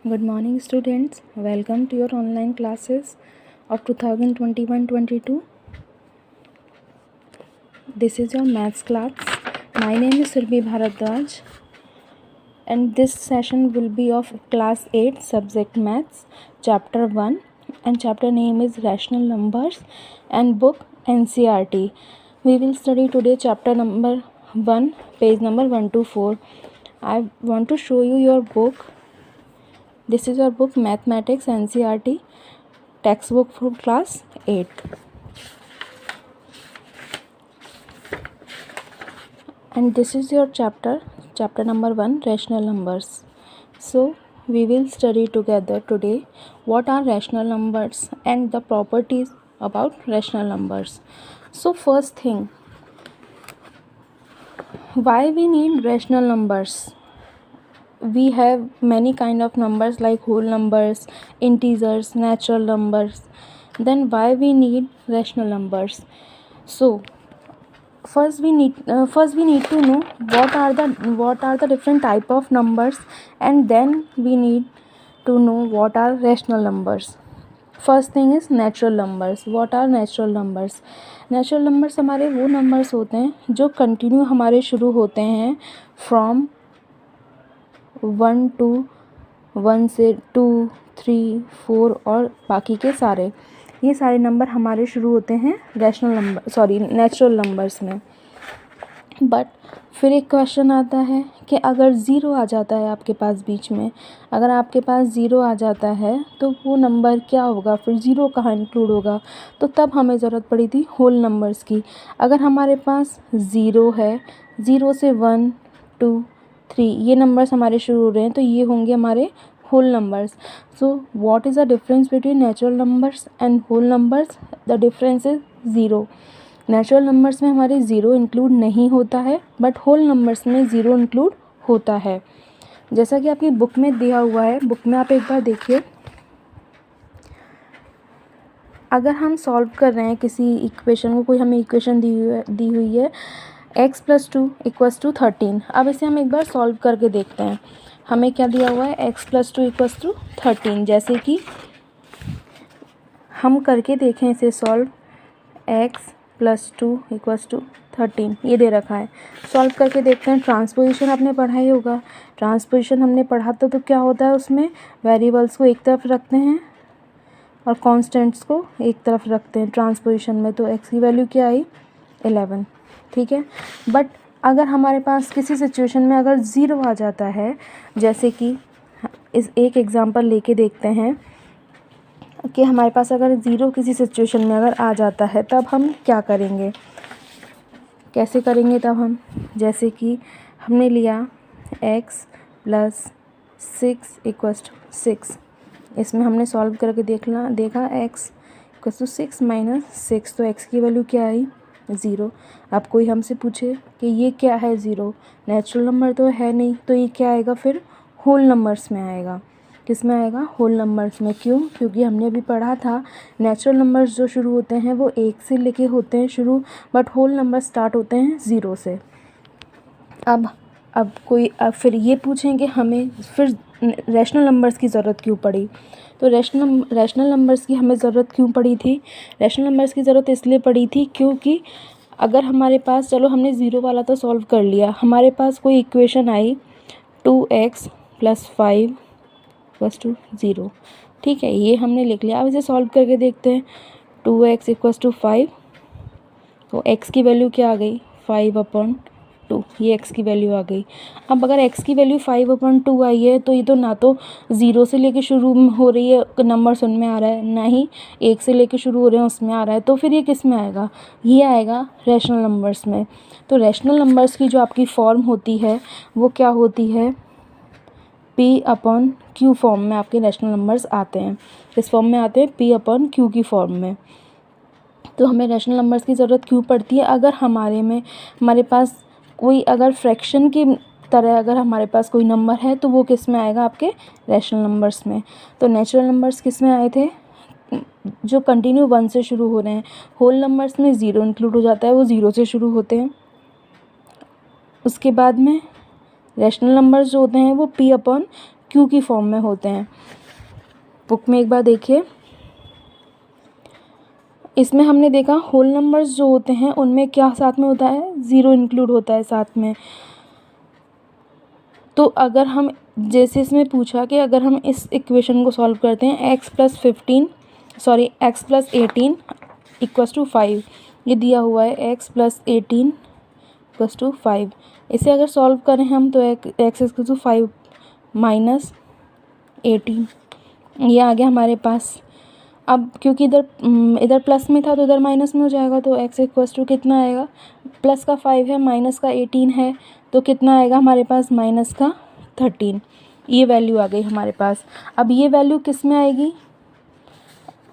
Good morning, students. Welcome to your online classes of 2021-22. This is your maths class. My name is Surbhi Bharadwaj, and this session will be of class 8 subject maths, chapter 1, and chapter name is rational numbers, and book NCERT. We will study today chapter number 1, page number 1 to 4. I want to show you your book. This is your book Mathematics NCERT textbook for class 8. And this is your chapter number 1, rational numbers. So we will study together today what are rational numbers and the properties about rational numbers. So first thing, why we need rational numbers? We have many kind of numbers like whole numbers, integers, natural numbers. Then why we need rational numbers? So first we need to know what are the different type of numbers, and then we need to know what are rational numbers. First thing is natural numbers. What are natural numbers? Natural numbers हमारे वो numbers होते हैं जो continue हमारे शुरू होते हैं from 1 to 1 से 2, 3, 4 और बाकी के सारे, ये सारे नंबर हमारे शुरू होते हैं नेचुरल नंबर्स में. बट फिर एक क्वेश्चन आता है कि अगर ज़ीरो आ जाता है आपके पास बीच में, अगर आपके पास ज़ीरो आ जाता है तो वो नंबर क्या होगा, फिर ज़ीरो कहाँ इंक्लूड होगा? तो तब हमें ज़रूरत पड़ी थी होल नंबर्स की. अगर हमारे पास ज़ीरो है, ज़ीरो से 1, 2, 3 ये नंबर्स हमारे शुरू हो रहे हैं, तो ये होंगे हमारे whole numbers. So what is the difference between natural numbers and whole numbers? The difference is zero. Natural numbers में हमारे ज़ीरो इंक्लूड नहीं होता है, बट होल नंबर्स में ज़ीरो इंक्लूड होता है. जैसा कि आपकी बुक में दिया हुआ है, बुक में आप एक बार देखिए. अगर हम सॉल्व कर रहे हैं किसी इक्वेशन को, कोई हमें इक्वेशन दी हुई है x + 2 = 13. अब इसे हम एक बार सॉल्व करके देखते हैं. हमें क्या दिया हुआ है? x + 2 = 13. जैसे कि हम करके देखें इसे सॉल्व. x + 2 = 13 ये दे रखा है. सॉल्व करके देखते हैं. ट्रांसपोजिशन आपने पढ़ा ही होगा. ट्रांसपोजिशन हमने पढ़ा था, तो क्या होता है उसमें? वेरिएबल्स को एक तरफ रखते हैं और कांस्टेंट्स को एक तरफ रखते हैं ट्रांसपोजिशन में. तो x की वैल्यू क्या आई? 11. ठीक है. बट अगर हमारे पास किसी सिचुएशन में अगर ज़ीरो आ जाता है, जैसे कि इस एक एग्जांपल लेके देखते हैं कि हमारे पास अगर ज़ीरो किसी सिचुएशन में अगर आ जाता है, तब हम क्या करेंगे, कैसे करेंगे तब हम? जैसे कि हमने लिया x + 6 = 6. इसमें हमने सॉल्व करके देखा x = 6 - 6, तो x की वैल्यू क्या आई? 0. अब कोई हमसे पूछे कि ये क्या है? ज़ीरो. नेचुरल नंबर तो है नहीं, तो ये क्या आएगा फिर? होल नंबर्स में आएगा. किस में आएगा? होल नंबर्स में. क्यों? क्योंकि हमने अभी पढ़ा था नेचुरल नंबर्स जो शुरू होते हैं वो 1 से लेके होते हैं शुरू, बट होल नंबर स्टार्ट होते हैं 0 से. अब फिर ये पूछें कि हमें फिर रैशनल नंबर्स की ज़रूरत क्यों पड़ी? तो रैशनल नंबर्स की हमें ज़रूरत क्यों पड़ी थी? रैशनल नंबर्स की ज़रूरत इसलिए पड़ी थी क्योंकि अगर हमारे पास, चलो हमने ज़ीरो वाला तो सॉल्व कर लिया, हमारे पास कोई इक्वेशन आई 2x + 5 = 0. ठीक है, ये हमने लिख लिया. अब इसे सॉल्व करके देखते हैं. 2x = 5, तो x की वैल्यू क्या आ गई? 5/2. ये x की वैल्यू आ गई. अब अगर x की वैल्यू 5/2 आई है, तो ये तो ना तो 0 से लेके शुरू हो रही है नंबर्स उनमें आ रहा है, ना ही 1 से लेके शुरू हो रहे हैं उसमें आ रहा है. तो फिर ये किस में आएगा? ये आएगा रैशनल नंबर्स में. तो रैशनल नंबर्स की जो आपकी फॉर्म होती है वो क्या होती है? P/Q फॉर्म में आपके रैशनल नंबर्स आते हैं. किस फॉर्म में आते हैं? P/Q की फॉर्म में. तो हमें रैशनल नंबर्स की ज़रूरत क्यों पड़ती है? अगर हमारे पास कोई अगर फ्रैक्शन की तरह अगर हमारे पास कोई नंबर है, तो वो किस में आएगा? आपके रैशनल नंबर्स में. तो नेचुरल नंबर्स किस में आए थे? जो कंटिन्यू 1 से शुरू हो रहे हैं. होल नंबर्स में 0 इंक्लूड हो जाता है, वो 0 से शुरू होते हैं. उसके बाद में रैशनल नंबर्स जो होते हैं वो P/Q क्यू की फॉर्म में होते हैं। बुक में एक बार देखिए, इसमें हमने देखा होल नंबर्स जो होते हैं उनमें क्या साथ में होता है, 0 इंक्लूड होता है साथ में। तो अगर हम, जैसे इसमें पूछा कि अगर हम इस इक्वेशन को सॉल्व करते हैं x + 18 = 5, ये दिया हुआ है x + 18 = 5। इसे अगर सॉल्व करें हम तो x = 5 - 18, ये आ गया हमारे पास। अब क्योंकि इधर प्लस में था तो इधर माइनस में हो जाएगा, तो x = कितना आएगा, प्लस का 5 है माइनस का 18 है, तो कितना आएगा हमारे पास, माइनस का 13। ये वैल्यू आ गई हमारे पास। अब ये वैल्यू किस में आएगी,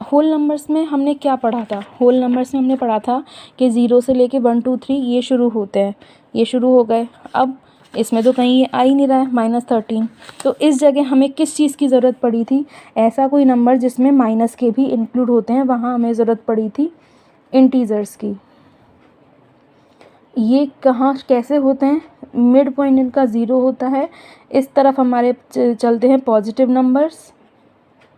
होल नंबर्स में हमने क्या पढ़ा था, होल नंबर्स में हमने पढ़ा था कि 0 से लेके 1 2 3 ये शुरू होते हैं, ये शुरू हो गए। अब इसमें तो कहीं ये आ ही नहीं रहा है -13, तो इस जगह हमें किस चीज़ की ज़रूरत पड़ी थी, ऐसा कोई नंबर जिसमें माइनस के भी इंक्लूड होते हैं, वहाँ हमें ज़रूरत पड़ी थी इंटीजर्स की। ये कहाँ कैसे होते हैं, मिड पॉइंट इनका 0 होता है। इस तरफ हमारे चलते हैं पॉजिटिव नंबर्स,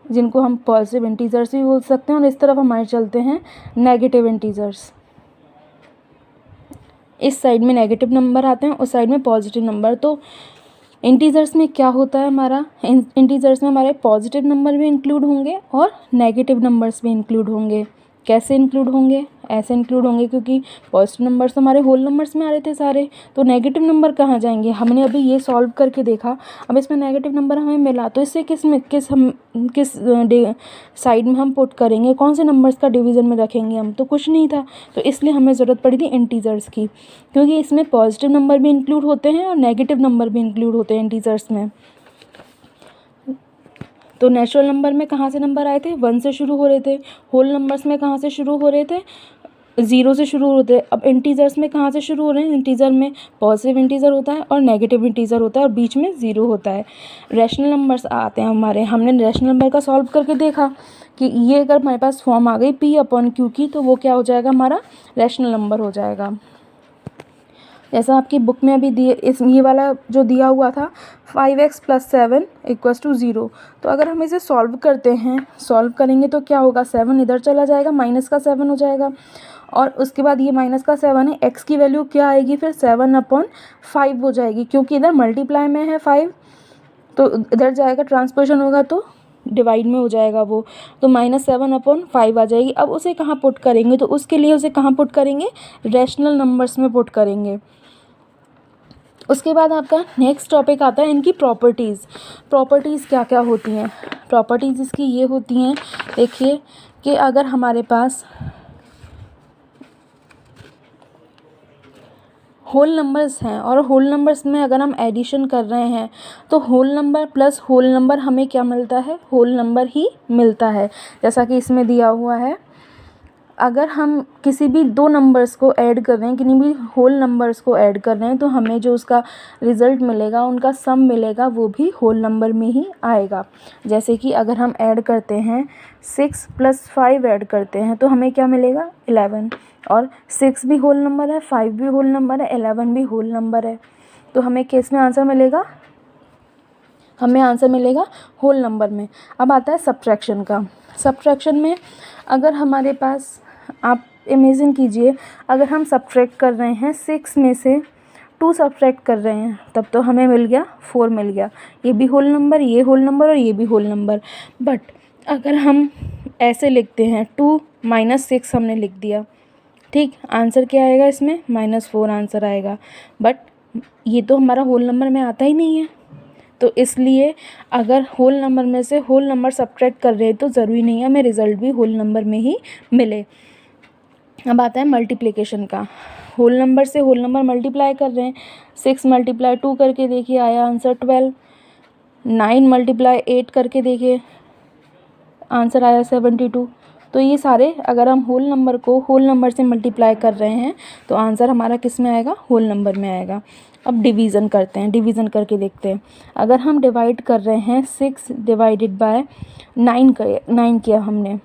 जिनको हम पॉजिटिव इंटीजर्स भी बोल सकते हैं, और इस तरफ हमारे चलते हैं नेगेटिव इंटीजर्स। इस साइड में नेगेटिव नंबर आते हैं, उस साइड में पॉजिटिव नंबर। तो इंटीजर्स में क्या होता है हमारा, इंटीजर्स में हमारे पॉजिटिव नंबर भी इंक्लूड होंगे और नेगेटिव नंबर्स भी इंक्लूड होंगे। कैसे इंक्लूड होंगे, ऐसे इंक्लूड होंगे क्योंकि पॉजिटिव नंबर्स तो हमारे होल नंबर्स में आ रहे थे सारे, तो नेगेटिव नंबर कहाँ जाएंगे, हमने अभी ये सॉल्व करके देखा। अब इसमें नेगेटिव नंबर हमें मिला, तो इससे किस साइड में हम पुट करेंगे, कौन से नंबर्स का डिवीज़न में रखेंगे हम, तो कुछ नहीं था। तो इसलिए हमें ज़रूरत पड़ी थी इंटीजर्स की, क्योंकि इसमें पॉजिटिव नंबर भी इंक्लूड होते हैं और नेगेटिव नंबर भी इंक्लूड होते हैं इंटीजर्स में। तो नेचुरल नंबर में कहाँ से नंबर आए थे, 1 से शुरू हो रहे थे। होल नंबर्स में कहाँ से शुरू हो रहे थे, 0 से शुरू होते हैं। अब इंटीजर्स में कहाँ से शुरू हो रहे हैं, इंटीजर में पॉजिटिव इंटीजर होता है और नेगेटिव इंटीजर होता है और बीच में 0 होता है। रैशनल नंबर्स आते हैं हमारे, हमने रैशनल नंबर का सॉल्व करके देखा कि ये अगर हमारे पास फॉर्म आ गई P/Q की, तो वो क्या हो जाएगा, हमारा रैशनल नंबर हो जाएगा। जैसा आपकी बुक में अभी ये वाला जो दिया हुआ था 5x + 7 = 0, तो अगर हम इसे सॉल्व करते हैं, सॉल्व करेंगे तो क्या होगा, 7 इधर चला जाएगा, माइनस का 7 हो जाएगा, और उसके बाद ये माइनस का 7 है, x की वैल्यू क्या आएगी फिर 7/5 हो जाएगी, क्योंकि इधर मल्टीप्लाई में है 5, तो इधर जाएगा ट्रांसपोजिशन होगा तो डिवाइड में हो जाएगा वो, तो -7/5 आ जाएगी। अब उसे कहाँ पुट करेंगे, तो उसके लिए उसे कहाँ पुट करेंगे, रैशनल नंबर्स में पुट करेंगे। उसके बाद आपका नेक्स्ट टॉपिक आता है इनकी प्रॉपर्टीज़। प्रॉपर्टीज़ क्या क्या होती हैं, प्रॉपर्टीज़ इसकी ये होती हैं, देखिए कि अगर हमारे पास होल नंबर्स हैं और होल नंबर्स में अगर हम एडिशन कर रहे हैं, तो whole number plus whole number हमें क्या मिलता है, होल नंबर ही मिलता है। जैसा कि इसमें दिया हुआ है, अगर हम किसी भी 2 नंबर्स को ऐड कर रहे हैं, किन्हीं भी होल नंबर्स को ऐड कर रहे हैं, तो हमें जो उसका रिज़ल्ट मिलेगा, उनका सम मिलेगा, वो भी होल नंबर में ही आएगा। जैसे कि अगर हम ऐड करते हैं 6 + 5 ऐड करते हैं, तो हमें क्या मिलेगा, 11, और 6 भी होल नंबर है, 5 भी होल नंबर है, 11 भी होल नंबर है, तो हमें किस में आंसर मिलेगा, हमें आंसर मिलेगा होल नंबर में। अब आता है सब्ट्रैक्शन का। सब्ट्रैक्शन में अगर हमारे पास, आप इमेजिन कीजिए, अगर हम सब्ट्रैक्ट कर रहे हैं 6 में से 2 सब्ट्रैक्ट कर रहे हैं, तब तो हमें मिल गया 4 मिल गया, ये भी होल नंबर, ये होल नंबर और ये भी होल नंबर। बट अगर हम ऐसे लिखते हैं 2 - 6 हमने लिख दिया, ठीक, आंसर क्या आएगा इसमें, -4 आंसर आएगा, बट ये तो हमारा होल नंबर में आता ही नहीं है। तो इसलिए अगर होल नंबर में से होल नंबर सब्ट्रैक्ट कर रहे हैं, तो ज़रूरी नहीं है हमें रिज़ल्ट भी होल नंबर में ही मिले। अब आता है मल्टीप्लिकेशन का। होल नंबर से होल नंबर मल्टीप्लाई कर रहे हैं, 6 × 2 करके देखिए, आया आंसर 12। 9 × 8 करके देखिए, आंसर आया 72। तो ये सारे अगर हम होल नंबर को होल नंबर से मल्टीप्लाई कर रहे हैं, तो आंसर हमारा किस में आएगा, होल नंबर में आएगा। अब डिवीज़न करते हैं, डिवीज़न करके देखते हैं। अगर हम डिवाइड कर रहे हैं 6 / 9 किया हमने,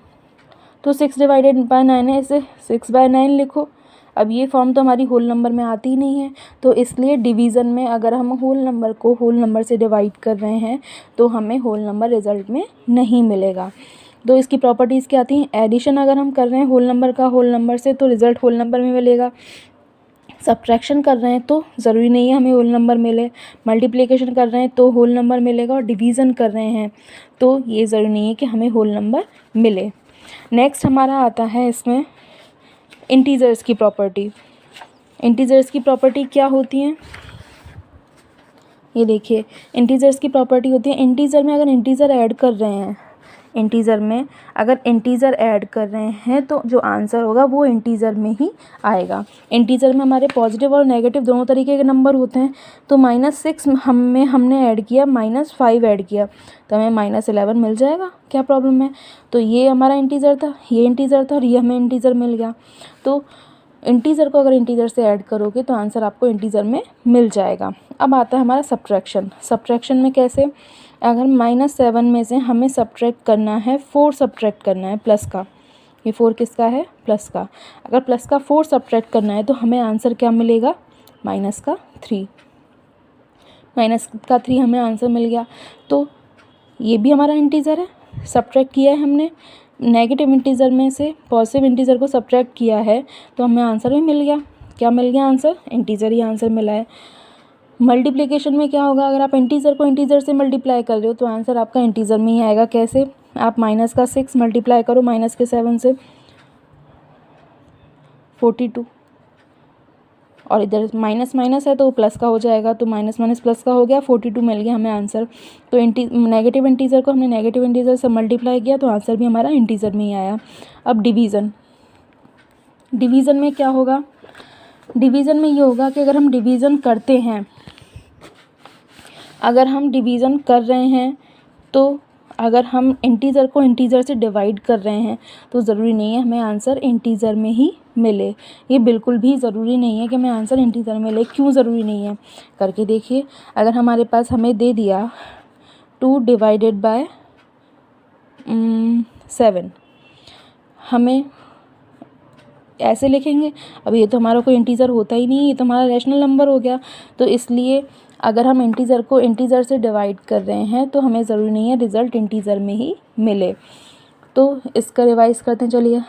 तो 6 / 9 है, इसे 6/9 लिखो। अब ये फॉर्म तो हमारी होल नंबर में आती ही नहीं है, तो इसलिए डिवीज़न में अगर हम होल नंबर को होल नंबर से डिवाइड कर रहे हैं तो हमें होल नंबर रिज़ल्ट में नहीं मिलेगा। तो इसकी प्रॉपर्टीज़ क्या आती हैं, एडिशन अगर हम कर रहे हैं होल नंबर का होल नंबर से तो रिज़ल्ट होल नंबर में मिलेगा, सब्ट्रैक्शन कर रहे हैं तो ज़रूरी नहीं है हमें होल नंबर मिले, मल्टीप्लिकेशन कर रहे हैं तो होल नंबर मिलेगा, और डिवीज़न कर रहे हैं तो ये ज़रूरी नहीं है कि हमें होल नंबर मिले। नेक्स्ट हमारा आता है इसमें इंटीजर्स की प्रॉपर्टी। इंटीजर्स की प्रॉपर्टी क्या होती हैं, ये देखिए इंटीजर्स की प्रॉपर्टी होती है, इंटीजर में अगर इंटीजर ऐड कर रहे हैं, इंटीजर में अगर इंटीजर ऐड कर रहे हैं तो जो आंसर होगा वो इंटीजर में ही आएगा। इंटीजर में हमारे पॉजिटिव और नेगेटिव दोनों तरीके के नंबर होते हैं, तो -6 हमने ऐड किया, -5 ऐड किया तो हमें -11 मिल जाएगा, क्या प्रॉब्लम है। तो ये हमारा इंटीजर था, ये इंटीजर था और ये हमें इंटीजर मिल गया। तो इंटीजर को अगर इंटीजर से ऐड करोगे तो आंसर आपको इंटीजर में मिल जाएगा। अब आता है हमारा सब्ट्रैक्शन। सब्ट्रैक्शन में कैसे, अगर -7 में से हमें सब्ट्रैक्ट करना है 4 सब्ट्रैक्ट करना है प्लस का, ये 4 किसका है, प्लस का। अगर प्लस का 4 सब्ट्रैक्ट करना है तो हमें आंसर क्या मिलेगा, -3। -3 हमें आंसर मिल गया। तो ये भी हमारा इंटीजर है, सब्ट्रैक्ट किया है हमने, नेगेटिव इंटीजर में से पॉजिटिव इंटीजर को सब्ट्रैक्ट किया है तो हमें आंसर भी मिल गया। क्या मिल गया आंसर, इंटीजर ही आंसर मिला है। मल्टीप्लिकेशन में क्या होगा, अगर आप इंटीजर को इंटीजर से मल्टीप्लाई कर रहे हो तो आंसर आपका इंटीजर में ही आएगा। कैसे, आप -6 मल्टीप्लाई करो -7 से, 42, और इधर माइनस माइनस है तो प्लस का हो जाएगा, तो माइनस माइनस प्लस का हो गया, 42 मिल गया हमें आंसर। तो नेगेटिव इंटीजर को हमने नेगेटिव इंटीजर से मल्टीप्लाई किया तो आंसर भी हमारा इंटीजर में ही आया। अब डिवीज़न, डिवीज़न में क्या होगा, डिवीज़न में ये होगा कि अगर हम डिवीज़न करते हैं, अगर हम डिवीज़न कर रहे हैं तो अगर हम इंटीजर को इंटीजर से डिवाइड कर रहे हैं तो ज़रूरी नहीं है हमें आंसर इंटीजर में ही मिले। ये बिल्कुल भी ज़रूरी नहीं है कि हमें आंसर इंटीजर में मिले। क्यों ज़रूरी नहीं है, करके देखिए। अगर हमारे पास हमें दे दिया 2 डिवाइडेड बाय 7, हमें ऐसे लिखेंगे, अब ये तो हमारा कोई इंटीजर होता ही नहीं है, ये तो हमारा रैशनल नंबर हो गया। तो इसलिए अगर हम इंटीजर को इंटीजर से डिवाइड कर रहे हैं तो हमें ज़रूरी नहीं है रिज़ल्ट इंटीजर में ही मिले। तो इसका रिवाइज करते हैं, चलिए।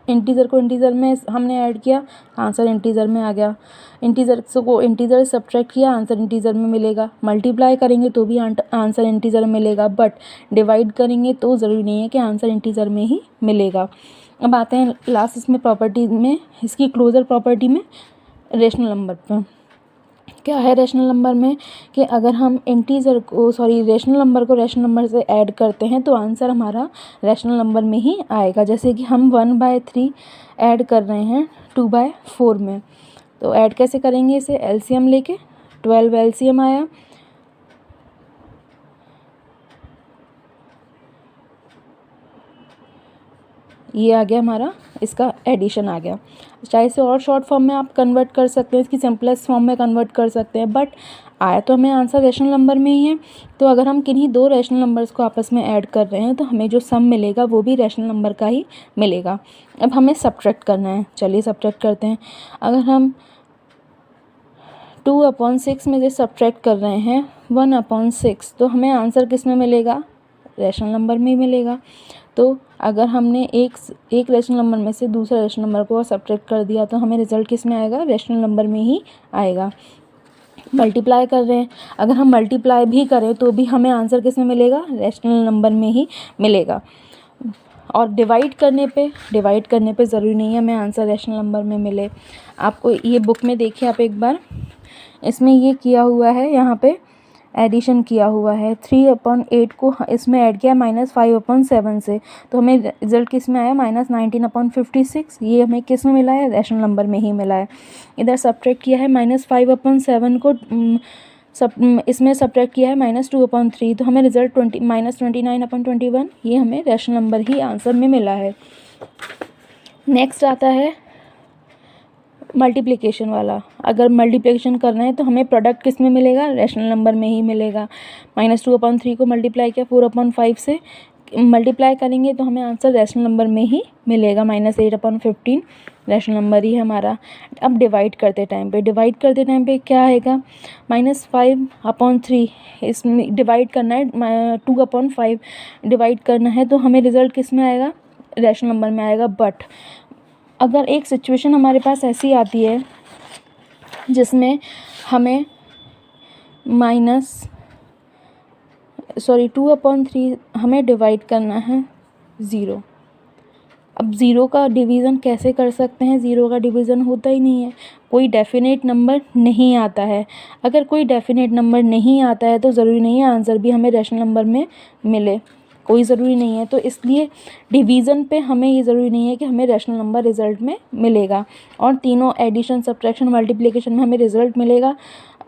इंटीजर को इंटीजर में हमने ऐड किया, आंसर इंटीजर में आ गया। इंटीजर को इंटीजर से सब्ट्रैक्ट किया, आंसर इंटीजर में मिलेगा। मल्टीप्लाई करेंगे तो भी आंसर इंटीजर में मिलेगा, बट डिवाइड करेंगे तो ज़रूरी नहीं है कि आंसर इंटीजर में ही मिलेगा। अब आते हैं लास्ट इसमें प्रॉपर्टी में, इसकी क्लोजर प्रॉपर्टी में, रेशनल नंबर पर। क्या है रेशनल नंबर में कि अगर हम रेशनल नंबर को रेशनल नंबर से ऐड करते हैं तो आंसर हमारा रेशनल नंबर में ही आएगा। जैसे कि हम 1/3 ऐड कर रहे हैं 2/4 में, तो ऐड कैसे करेंगे, इसे एलसीएम लेके, 12 एलसीएम आया, ये आ गया हमारा, इसका एडिशन आ गया। चाहे इसे और शॉर्ट फॉर्म में आप कन्वर्ट कर सकते हैं, इसकी सिंपलेस्ट फॉर्म में कन्वर्ट कर सकते हैं, बट आया तो हमें आंसर रेशनल नंबर में ही है। तो अगर हम किन्हीं 2 रेशनल नंबर्स को आपस में ऐड कर रहे हैं तो हमें जो सम मिलेगा वो भी रेशनल नंबर का ही मिलेगा। अब हमें सब्ट्रैक्ट करना है, चलिए सब्ट्रैक्ट करते हैं। अगर हम 2/6 में से सब्ट्रैक्ट कर रहे हैं 1/6 तो हमें आंसर किस में मिलेगा, रेशनल नंबर में ही मिलेगा। तो अगर हमने एक रेशनल नंबर में से दूसरा रेशनल नंबर को सब्ट्रैक्ट कर दिया तो हमें रिजल्ट किस में आएगा, रेशनल नंबर में ही आएगा। मल्टीप्लाई कर रहे हैं, अगर हम मल्टीप्लाई भी करें तो भी हमें आंसर किस में मिलेगा, रेशनल नंबर में ही मिलेगा। और डिवाइड करने पे ज़रूरी नहीं है हमें आंसर रेशनल नंबर में मिले। आपको ये बुक में देखिए आप एक बार, इसमें ये किया हुआ है, यहाँ पे एडिशन किया हुआ है। 3/8 को इसमें ऐड किया -5/7 से, तो हमें रिजल्ट किस में आया, -19/56। ये हमें किस में मिला है, रेशनल नंबर में ही मिला है। इधर सब्ट्रैक्ट किया है -5/7 को, इसमें सब्ट्रैक्ट किया है -2/3, तो हमें रिजल्ट -29/21, ये हमें रेशनल नंबर ही आंसर में मिला है। नेक्स्ट आता है मल्टीप्लिकेशन वाला। अगर मल्टीप्लिकेशन करना है तो हमें प्रोडक्ट किस में मिलेगा, रेशनल नंबर में ही मिलेगा। -2/3 को मल्टीप्लाई किया 4/5 से, मल्टीप्लाई करेंगे तो हमें आंसर रेशनल नंबर में ही मिलेगा, -8/15। रैशनल नंबर ही है हमारा। अब डिवाइड करते टाइम पे क्या आएगा, -5/3, इसमें डिवाइड करना है, 2/5 डिवाइड करना है, तो हमें रिज़ल्ट किस में आएगा, रैशनल नंबर में आएगा। बट अगर एक सिचुएशन हमारे पास ऐसी आती है जिसमें हमें 2/3 हमें डिवाइड करना है 0। अब 0 का डिवीज़न कैसे कर सकते हैं, 0 का डिवीज़न होता ही नहीं है, कोई डेफिनेट नंबर नहीं आता है। अगर कोई डेफिनेट नंबर नहीं आता है तो ज़रूरी नहीं है आंसर भी हमें रैशनल नंबर में मिले, कोई ज़रूरी नहीं है। तो इसलिए डिवीज़न पे हमें ये ज़रूरी नहीं है कि हमें रैशनल नंबर रिज़ल्ट में मिलेगा, और तीनों एडिशन, सब्ट्रैक्शन, मल्टीप्लिकेशन में हमें रिज़ल्ट मिलेगा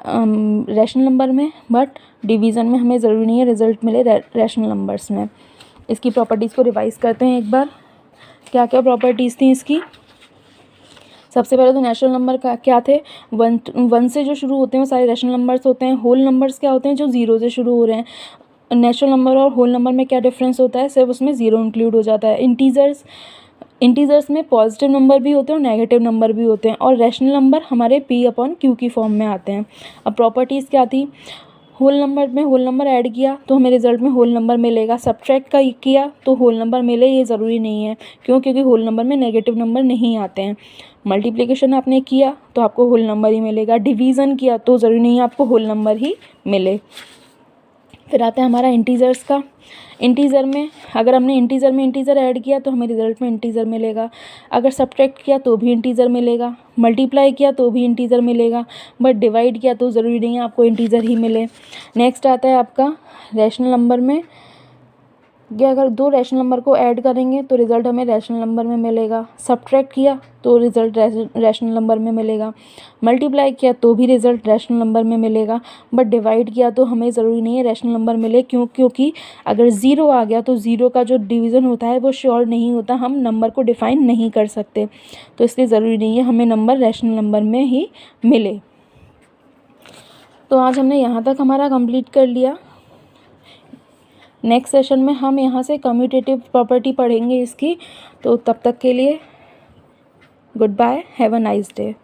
रैशनल नंबर में, बट डिवीज़न में हमें ज़रूरी नहीं है रिज़ल्ट मिले रैशनल नंबर्स में। इसकी प्रॉपर्टीज़ को रिवाइज़ करते हैं एक बार, क्या क्या प्रॉपर्टीज़ थी इसकी। सबसे पहले तो नेचुरल नंबर का क्या थे, 1 से जो शुरू होते हैं वो सारे रैशनल नंबर्स होते हैं। होल नंबर्स क्या होते हैं, जो 0 से शुरू हो रहे हैं। नेचुरल नंबर और होल नंबर में क्या डिफरेंस होता है, सिर्फ उसमें 0 इंक्लूड हो जाता है। इंटीजर्स में पॉजिटिव नंबर भी होते हैं और नेगेटिव नंबर भी होते हैं, और रैशनल नंबर हमारे P/Q की फॉर्म में आते हैं। अब प्रॉपर्टीज़ क्या थी, होल नंबर में होल नंबर ऐड किया तो हमें रिजल्ट में होल नंबर मिलेगा, सब्ट्रैक्ट का किया तो होल नंबर मिले, ये ज़रूरी नहीं है, क्योंकि होल नंबर में नेगेटिव नंबर नहीं आते हैं। मल्टीप्लिकेशन आपने किया तो आपको होल नंबर ही मिलेगा, डिवीज़न किया तो ज़रूरी नहीं है आपको होल नंबर ही मिले। फिर आता है हमारा इंटीजर्स का। इंटीजर में अगर हमने इंटीजर में इंटीजर ऐड किया तो हमें रिजल्ट में इंटीजर मिलेगा, अगर सब्ट्रैक्ट किया तो भी इंटीजर मिलेगा, मल्टीप्लाई किया तो भी इंटीजर मिलेगा, बट डिवाइड किया तो ज़रूरी नहीं है आपको इंटीजर ही मिले। नेक्स्ट आता है आपका रैशनल नंबर में, कि अगर 2 रैशनल नंबर को ऐड करेंगे तो रिज़ल्ट हमें रैशनल नंबर में मिलेगा, सब्ट्रैक्ट किया तो रिज़ल्ट रैशनल नंबर में मिलेगा, मल्टीप्लाई किया तो भी रिज़ल्ट रैशनल नंबर में मिलेगा, बट डिवाइड किया तो हमें ज़रूरी नहीं है रैशनल नंबर मिले, क्योंकि अगर 0 आ गया तो 0 का जो डिवीज़न होता है वो श्योर नहीं होता, हम नंबर को डिफ़ाइन नहीं कर सकते, तो इसलिए ज़रूरी नहीं है हमें नंबर रैशनल नंबर में ही मिले। तो आज हमने यहाँ तक हमारा कंप्लीट कर लिया। नेक्स्ट सेशन में हम यहाँ से कम्यूटेटिव प्रॉपर्टी पढ़ेंगे इसकी, तो तब तक के लिए goodbye, have a nice day.